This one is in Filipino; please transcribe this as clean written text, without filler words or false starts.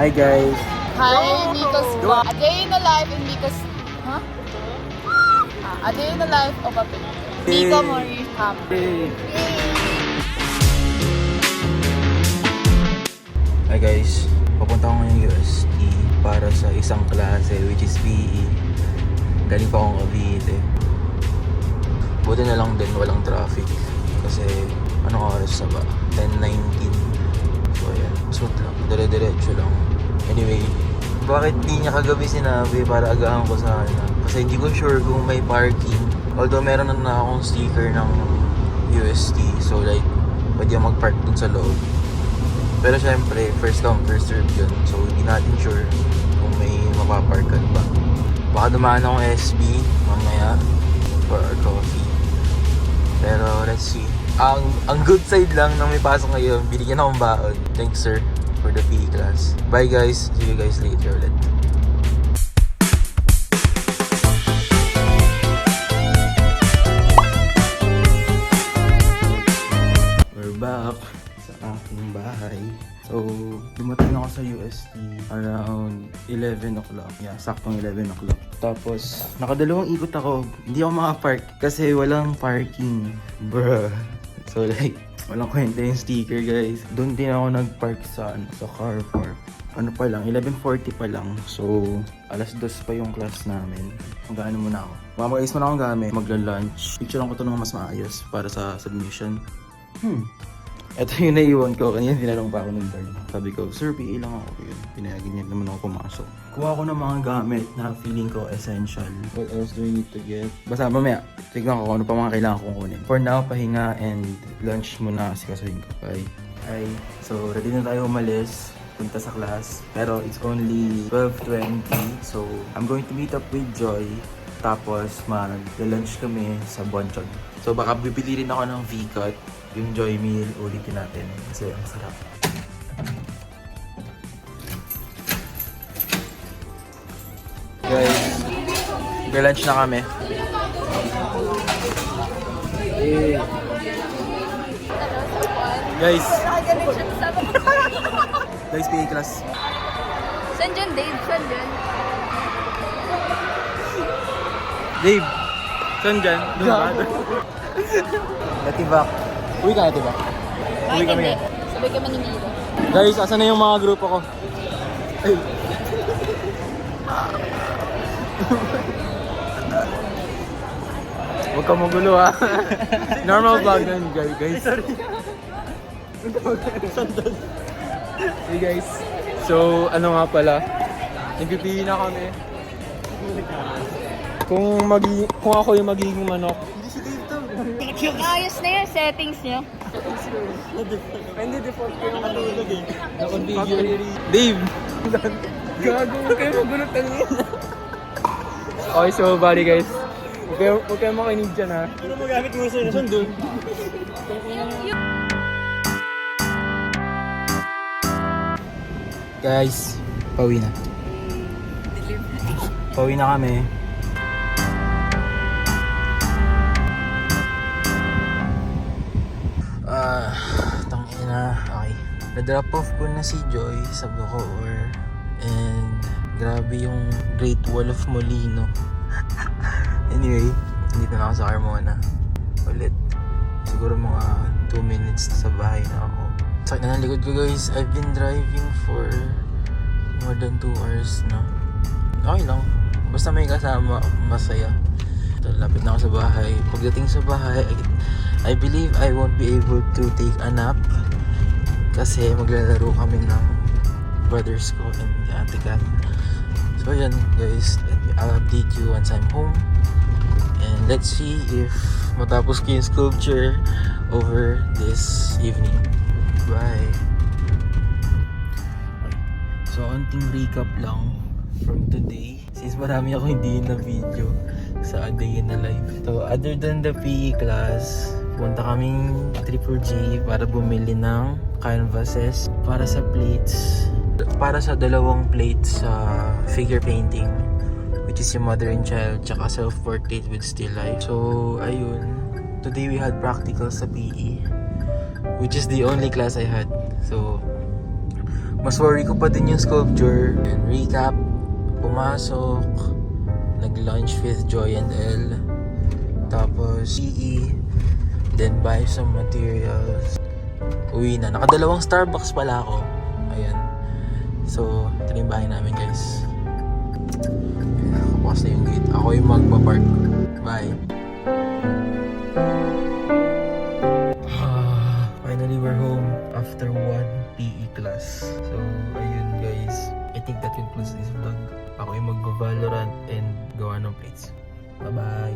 Hi guys. Hi, Miko's vlog. A day in the life in Miko's... Huh? A day in the life of a Miko Mori Ham. Hi guys. Papunta ako ngayon UST para sa isang klase which is PE. Galing pa akong Cavite. Buti na lang din walang traffic. Kasi anong oras na ba? 10:19. So ayan, smooth lang. Dire-diretso lang. Anyway, bakit di niya kagabi sinabi para agahan ko sana? Kasi hindi ko sure kung may parking. Although meron na akong sticker ng UST. So like, pwede mag-park dun sa loob. Pero syempre, first come, first serve yun. So hindi natin sure kung may mapaparkan ba. Baka dumaan akong SB mamaya for our coffee. Pero let's see. Ang good side lang na may pasok ngayon, binigyan akong baon. Thanks sir for the PE class. Bye guys. See you guys later ulit. We're back sa aking bahay. So, dumating ako sa UST around 11 o'clock. Yeah, saktong 11 o'clock. Tapos, nakadalawang ikot ako. Hindi ako makapark kasi walang parking. Bruh. So like, walang kwenta yung sticker guys. Doon din ako nagpark sa car park. Ano pa lang, 11:40 pa lang. So, alas 2 pa yung class namin. Magano muna ako. Mamagayos muna akong gamit. Magla-lunch. Picture lang ko ito ng mas maayos para sa submission. Ito yung naiwan ko. Kanina tinanong pa ako ng guard. Sabi ko, sir, PE lang ako. Yun. Pinayagan niya naman ako pumasok. Kuha ko ng mga gamit na feeling ko essential. What else do I need to get? Basta mamaya, tignan ko kung ano pa mga kailangan kong kunin. For now, pahinga and lunch muna kasi kasuhin ko. Bye. Hi. So, ready na tayo umalis. Punta sa class. Pero it's only 12:20. So, I'm going to meet up with Joy. Tapos, mag-lunch kami sa Bonchon. So, baka bibili rin ako ng V-Cut. Yung Joy Meal, ulitin natin. Kasi ang sarap. Guys, mag-lunch na kami. Hey. Guys. Guys, PE class. Saan dyan, Dave? Saan dyan? Dave, saan dyan? Natibak. Uwi ka natibak. Uwi kami. Sabay kami ni Miko. Guys, asan na yung mga grupo ko? Ay. Huwag ka magulo ha. Normal vlog na yun guys. Sorry. Hey guys. So, ano nga pala? Nagpipili na kami. Kung ako yung magiging manok. Ayos na yun, settings niya. Hindi default ko yung matulog eh. Na-configure. Dave! Gago, huwag kayo magulat na yun. Okay, so bali guys. Huwag kayo makinig dyan ha. Ano magamit mo sa inasyon doon? Guys, pauwi na. Pauwi na kami. Tangina. Okay. Na-drop off ko na si Joy sa Bacoor. And grabe yung Great Wall of Molino. Anyway, dito na ako sa Carmona. Ulit. Siguro mga 2 minutes na sa bahay na ako. Sakit na ng likod ko guys. I've been driving for more than 2 hours na. Okay lang. Basta may kasama, masaya. Lapit na ako sa bahay. Pagdating sa bahay, I believe I won't be able to take a nap. Kasi maglalaro kami ng brothers ko and the Auntie Cat. So yan guys, I'll update you once I'm home. And let's see if matapos ko yung sculpture over this evening. Bye! Okay. So, onting recap lang from today. Since marami ako hindi na video sa A Day in the Life. So, other than the PE class, punta kaming Triple J para bumili ng canvases para sa plates. Para sa dalawang plates sa figure painting, which is yung mother and child, tsaka self-portrait with still life. So, ayun. Today we had practical sa PE, which is the only class I had. So, Mas worry ko pa din yung sculpture. And recap, pumasok, nag-lunch with Joy and Elle, tapos EE, then buy some materials, uwi na. Nakadalawang Starbucks pala ako. Ayan. So, ito na yung bahay namin, guys. Bukas na yung gate. Ako yung magpa-park. Bye. Finally, we're home after one PE class. So, ayun guys. I think that concludes this vlog. Ako yung mag-Valorant and gawa ng plates. Bye-bye!